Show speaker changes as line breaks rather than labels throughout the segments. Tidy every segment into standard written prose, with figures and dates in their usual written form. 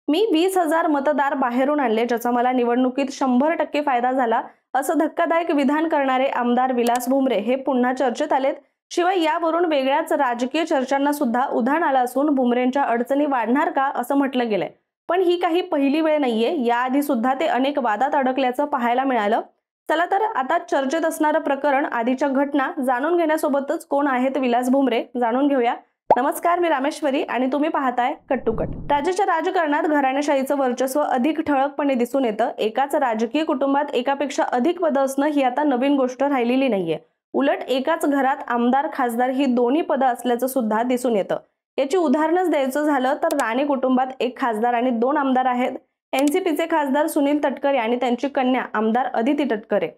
मी 20,000 मतदार बाहेरून आणले, ज्याचा मला निवडणुकीत 100% फायदा झाला, असं धक्कादायक विधान करणारे आमदार विलास भुमरे हे पुन्हा चर्चेत आलेत। शिवाय यावरून वेगळ्याच राजकीय चर्चांना सुद्धा उधाण आलं असून भुमरेंच्या अडचणी वाढणार का असं म्हटलं गेलंय। पण ही काही पहिली वेळ नाहीये, याआधी सुद्धा ते अनेक वादात अडकल्याचं पाहायला मिळालं। चला तर आता चर्चेत असणारं प्रकरण, आधीच्या घटना जाणून घेण्यासोबतच कोण आहेत विलास भुमरे जाणून घेऊया। नमस्कार, मी रामेश्वरी आणि तुम्ही पाहताय कट टू कट। राज्याच्या राजकारणात घराणेशाहीचं वर्चस्व अधिक ठळकपणे दिसून येतं। एकाच राजकीय कुटुंबात एकापेक्षा अधिक पदं असणं ही आता नवीन गोष्ट राहिलेली नाहीये। उलट एकाच घरात आमदार खासदार ही दोन्ही पदं असल्याचं सुद्धा दिसून येतं। याची उदाहरणच द्यायचं झालं तर राणे कुटुंबात एक खासदार आणि दोन आमदार आहेत। एनसीपीचे खासदार सुनील तटकरे आणि त्यांची कन्या आमदार अदिती तटकरे।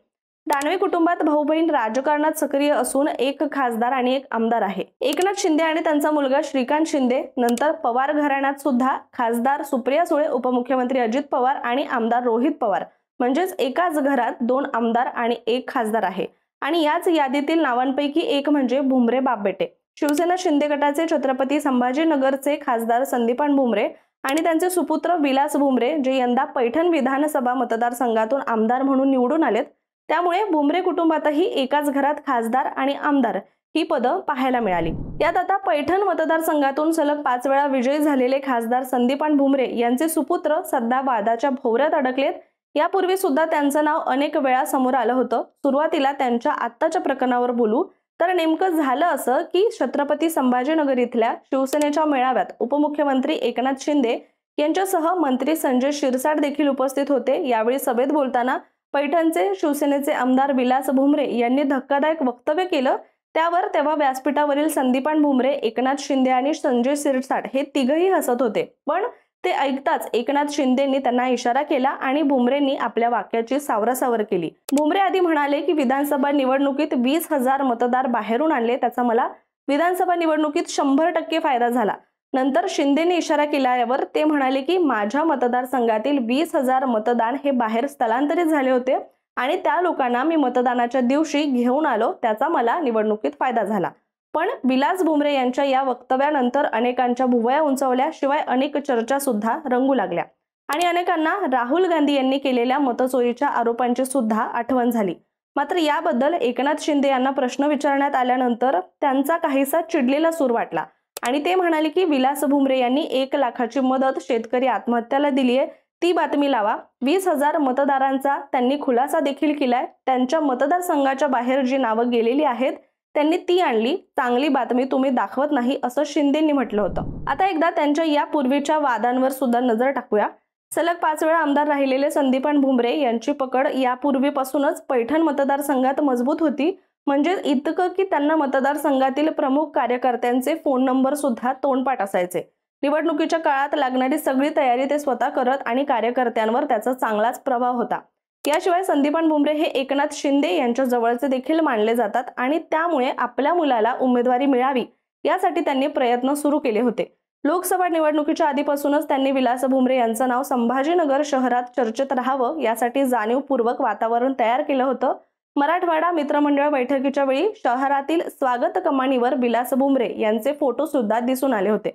दानवे कुटुंबात भाऊ बहीण राजकारणात सक्रिय असून एक खासदार आणि एक आमदार आहे। एकनाथ शिंदे आणि त्यांचा मुलगा श्रीकांत शिंदे। नंतर पवार घराण्यात सुद्धा खासदार सुप्रिया सुळे, उपमुख्यमंत्री अजित पवार आणि आमदार रोहित पवार, म्हणजेच एकाच घरात दोन आमदार आणि एक खासदार आहे। आणि याच यादीतील नावांपैकी एक म्हणजे भुमरे बापबेटे। शिवसेना शिंदे गटाचे छत्रपती संभाजीनगरचे खासदार संदीपान भुमरे आणि त्यांचे सुपुत्र विलास भुमरे, जे यंदा पैठण विधानसभा मतदारसंघातून आमदार म्हणून निवडून आलेत। त्यामुळे भुमरे कुटुंबातही एकाच घरात खासदार आणि आमदार ही पदं पाहायला मिळाली। यात आता पैठण मतदारसंघातून सलग 5 वेळा विजयी झालेले खासदार संदीपान भुमरे यांचे सुपुत्र सध्या वादाच्या भोवऱ्यात अडकलेत। यापूर्वी सुद्धा त्यांचं नाव अनेक वेळा समोर आलं होतं। सुरुवातीला त्यांच्या आत्ताच्या प्रकरणावर बोलू तर नेमकं झालं असं की छत्रपती संभाजीनगर इथल्या शिवसेनेच्या मेळाव्यात उपमुख्यमंत्री एकनाथ शिंदे यांच्यासह मंत्री संजय शिरसाट देखील उपस्थित होते। यावेळी सभेत बोलताना पैठणचे शिवसेनेचे आमदार विलास भुमरे यांनी धक्कादायक वक्तव्य केलं। त्यावर तेव्हा व्यासपीठावरील संदीपान भुमरे, एकनाथ शिंदे आणि संजय शिरसाट हे तिघही हसत होते। पण ते ऐकताच एकनाथ शिंदेंनी त्यांना इशारा केला आणि भुमरेंनी आपल्या वाक्याची सावरासावर केली। भुमरे आधी म्हणाले की विधानसभा निवडणुकीत 20,000 मतदार बाहेरून आणले, त्याचा मला विधानसभा निवडणुकीत 100% फायदा झाला। नंतर शिंदेने इशारा केल्यावर ते म्हणाले की माझ्या मतदारसंघातील 20,000 मतदान हे बाहेर स्थलांतरित झाले होते आणि त्या लोकांना मी मतदानाच्या दिवशी घेऊन आलो, त्याचा मला निवडणुकीत फायदा झाला। पण विलास भुमरे यांच्या या वक्तव्यानंतर अनेकांच्या भुवया उंचावल्या, शिवाय अनेक चर्चा सुद्धा रंगू लागल्या आणि अनेकांना राहुल गांधी यांनी केलेल्या मतचोरीच्या आरोपांची सुद्धा आठवण झाली। मात्र याबद्दल एकनाथ शिंदे यांना प्रश्न विचारण्यात आल्यानंतर त्यांचा काहीसा चिडलेला सूर वाटला आणि ते म्हणाले की विलास भुमरे यांनी 1 लाखाची मदत शेतकरी आत्महत्याला दिलीये, ती बातमी लावा। 20,000 मतदारांचा त्यांनी खुलासा देखील केलाय। त्यांच्या मतदारसंघाच्या बाहेर जी नावं गेलेली आहेत त्यांनी ती आणली, चांगली बातमी तुम्ही दाखवत नाही, असं शिंदेंनी म्हटलं होतं। आता एकदा त्यांच्या या पूर्वीच्या वादांवर सुद्धा नजर टाकूया। सलग 5 वेळा आमदार राहिलेले संदीपान भुमरे यांची पकड यापूर्वीपासूनच पैठण मतदारसंघात मजबूत होती। म्हणजे इतकं की त्यांना मतदारसंघातील प्रमुख कार्यकर्त्यांचे फोन नंबर सुद्धा तोंडपाठ असायचे। निवडणुकीच्या काळात लागणारी सगळी तयारी ते स्वतः करत आणि कार्यकर्त्यांवर त्याचा चांगलाच प्रभाव होता। याशिवाय संदीपान भुमरे हे एकनाथ शिंदे यांच्या जवळचे देखील मानले जातात आणि त्यामुळे आपल्या मुलाला उमेदवारी मिळावी यासाठी त्यांनी प्रयत्न सुरू केले होते। लोकसभा निवडणुकीच्या आधीपासूनच त्यांनी विलास भुमरे यांचं नाव संभाजीनगर शहरात चर्चेत राहावं यासाठी जाणीवपूर्वक वातावरण तयार केलं होतं। मराठवाडा मित्रमंडळ बैठकीच्या वेळी शहरातील स्वागत कमानीवर विलास भुमरे यांचे फोटो सुद्धा दिसून आले होते।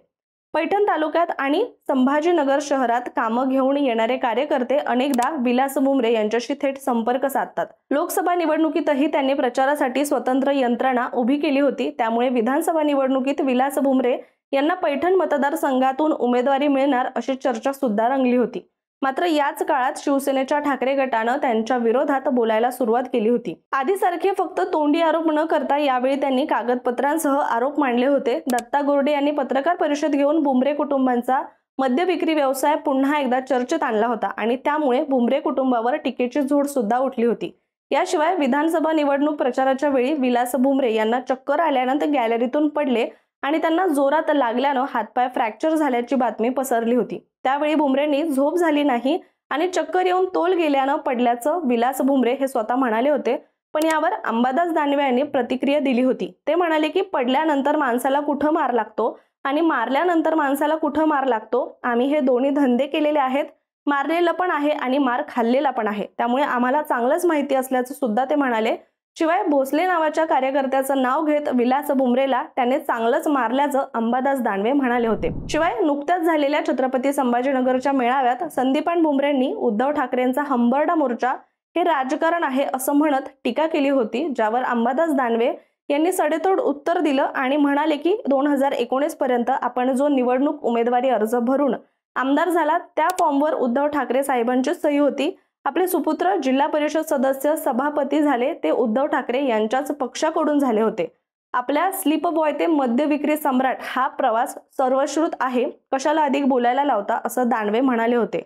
पैठण तालुक्यात आणि संभाजीनगर शहरात कामं घेऊन येणारे कार्यकर्ते अनेकदा विलास भुमरे यांच्याशी थेट संपर्क साधतात। लोकसभा निवडणुकीतही त्यांनी प्रचारासाठी स्वतंत्र यंत्रणा उभी केली होती। त्यामुळे विधानसभा निवडणुकीत विलास भुमरे यांना पैठण मतदारसंघातून उमेदवारी मिळणार अशी चर्चा सुद्धा रंगली होती। मात्र याच काळात शिवसेनेच्या ठाकरे गटानं त्यांच्या विरोधात बोलायला सुरुवात केली होती। आधीसारखे फक्त तोंडी आरोप न करता यावेळी त्यांनी कागदपत्रांसह आरोप मांडले होते। दत्ता गोरडे यांनी पत्रकार परिषद घेऊन भुमरे कुटुंबांचा मद्य विक्री व्यवसाय पुन्हा एकदा चर्चेत आणला होता आणि त्यामुळे भुमरे कुटुंबावर टीकेची झोड सुद्धा उठली होती। याशिवाय विधानसभा निवडणूक प्रचाराच्या वेळी विलास भुमरे यांना चक्कर आल्यानंतर गॅलरीतून पडले आणि त्यांना जोरात लागल्यानं हातपाय फ्रॅक्चर झाल्याची बातमी पसरली होती। त्यावेळी भुमरेंनी झोप झाली नाही आणि चक्कर येऊन तोल गेल्यानं पडल्याचं विलास भुमरे हे स्वतः म्हणाले होते। पण यावर अंबादास दानवे यांनी प्रतिक्रिया दिली होती। ते म्हणाले की पडल्यानंतर माणसाला कुठं मार लागतो आणि मारल्यानंतर माणसाला कुठं मार लागतो, आम्ही हे दोन्ही धंदे केलेले आहेत, मारलेलं पण आहे आणि मार खाल्लेला पण आहे, त्यामुळे आम्हाला चांगलंच माहिती असल्याचं सुद्धा ते म्हणाले। शिवाय भोसले नावाच्या कार्यकर्त्याचं नाव घेत विलास भुमरेला त्याने चांगलंच मारल्याचं अंबादास दानवे म्हणाले होते। शिवाय नुकत्याच झालेल्या छत्रपती संभाजीनगरच्या मेळाव्यात संदीपान भुमरेंनी उद्धव ठाकरेंचा हंबरडा मोर्चा हे राजकारण आहे असं म्हणत टीका केली होती, ज्यावर अंबादास दानवे यांनी सडेतोड उत्तर दिलं आणि म्हणाले की 2019 पर्यंत आपण जो निवडणूक उमेदवारी अर्ज भरून आमदार झाला त्या फॉर्मवर उद्धव ठाकरे साहेबांची सही होती। आपले सुपुत्र जिल्हा परिषद सदस्य सभापती झाले ते उद्धव ठाकरे यांच्याच पक्षाकडून झाले होते। आपल्या स्लीप बॉय ते मद्य विक्री सम्राट हा प्रवास सर्वश्रुत आहे, कशाला अधिक बोलायला लावता असं दानवे म्हणाले होते।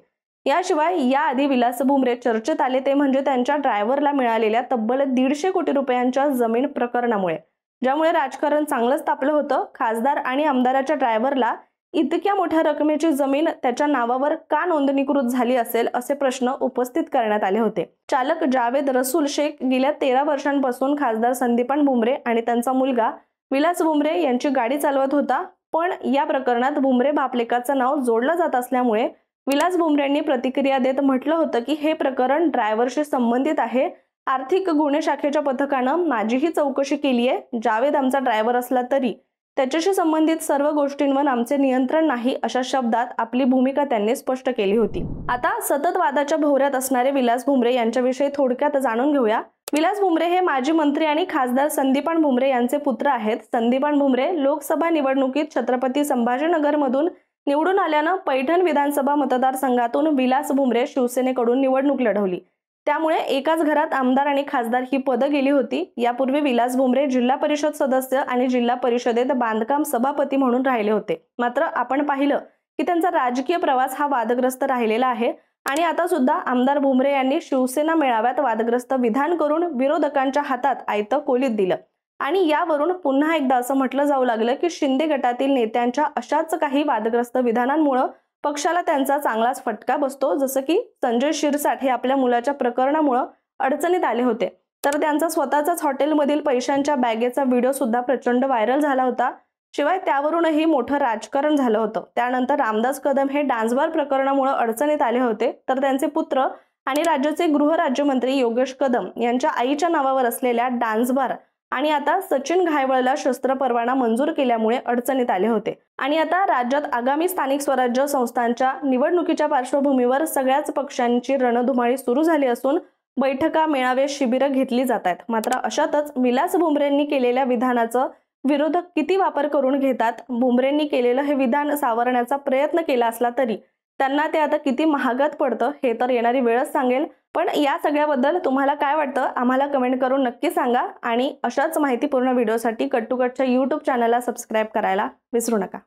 याशिवाय याआधी विलास भुमरे चर्चेत आले ते म्हणजे त्यांच्या ड्रायव्हरला मिळालेल्या तब्बल 150 कोटी रुपयांच्या जमीन प्रकरणामुळे, ज्यामुळे राजकारण चांगलंच तापलं होतं। खासदार आणि आमदाराच्या ड्रायव्हरला इतक्या मोठ्या रकमेची जमीन त्याच्या नावावर का नोंदणीकृत झाली असेल असे प्रश्न उपस्थित करण्यात आले होते। चालक जावेद रसूल शेख गेल्या 13 वर्षांपासून खासदार संदीपान भुमरे आणि त्यांचा मुलगा विलास भुमरे यांची गाडी चालवत होता, पण या प्रकरणात भुमरे बापलेकाचं नाव जोडलं जात असल्यामुळे विलास भुमरेंनी प्रतिक्रिया देत म्हटलं होतं की हे प्रकरण ड्रायव्हरशी संबंधित आहे। आर्थिक गुन्हे शाखेच्या पथकानं माझीही चौकशी केली आहे। जावेद आमचा ड्रायव्हर असला तरी त्याच्याशी संबंधित सर्व गोष्टींवर आमचे नियंत्रण नाही अशा शब्दात आपली भूमिका त्यांनी स्पष्ट केली होती। आता सतत वादाच्या भोवऱ्यात असणारे विलास भुमरे यांच्याविषयी थोडक्यात जाणून घेऊया। विलास भुमरे हे माजी मंत्री आणि खासदार संदीपान भुमरे यांचे पुत्र आहेत। संदीपान भुमरे लोकसभा निवडणुकीत छत्रपती संभाजीनगर मधून निवडून आल्यानं पैठण विधानसभा मतदारसंघातून विलास भुमरे शिवसेनेकडून निवडणूक लढवली, त्यामुळे एकाच घरात आमदार आणि खासदार ही पदं गेली होती। यापूर्वी विलास भुमरे जिल्हा परिषद सदस्य आणि जिल्हा परिषदेत बांधकाम सभापती म्हणून राहिले होते। मात्र आपण पाहिलं की त्यांचा राजकीय प्रवास हा वादग्रस्त राहिलेला आहे आणि आता सुद्धा आमदार भुमरे यांनी शिवसेना मेळाव्यात वादग्रस्त विधान करून विरोधकांच्या हातात आयतं कोलीत दिलं आणि यावरून पुन्हा एकदा असं म्हटलं जाऊ लागलं की शिंदे गटातील नेत्यांच्या अशाच काही वादग्रस्त विधानांमुळे पक्षाला त्यांचा चांगलाच फटका बसतो। जसं की संजय शिरसाट हे आपल्या मुलाच्या प्रकरणामुळे अडचणीत आले होते, तर त्यांचा स्वतःचाच हॉटेलमधील पैशांच्या बॅगेचा व्हिडिओ सुद्धा प्रचंड व्हायरल झाला होता। शिवाय त्यावरूनही मोठं राजकारण झालं होतं। त्यानंतर रामदास कदम हे डान्सबार प्रकरणामुळे अडचणीत आले होते, तर त्यांचे पुत्र आणि राज्याचे गृहराज्यमंत्री योगेश कदम यांच्या आईच्या नावावर असलेल्या डान्सबार आणि आता सचिन घायवळला शस्त्र परवाना मंजूर केल्यामुळे अडचणीत आले होते। आणि आता राज्यात आगामी स्थानिक स्वराज्य संस्थांच्या निवडणुकीच्या पार्श्वभूमीवर सगळ्याच पक्षांची रणधुमाळी सुरू झाली असून बैठका, मेळावे, शिबिरं घेतली जात आहेत। मात्र अशातच विलास भुमरेंनी केलेल्या विधानाचं विरोधक किती वापर करून घेतात। भुमरेंनी केलेलं हे विधान सावरण्याचा प्रयत्न केला असला तरी त्यांना ते आता किती महागात पडतं हे तर येणारी वेळच सांगेल। पण या सगळ्याबद्दल तुम्हाला काय वाटतं आम्हाला कमेंट करून नक्की सांगा आणि अशाच माहितीपूर्ण व्हिडिओसाठी कट टू कटच्या YouTube चॅनलला सबस्क्राइब करायला विसरू नका।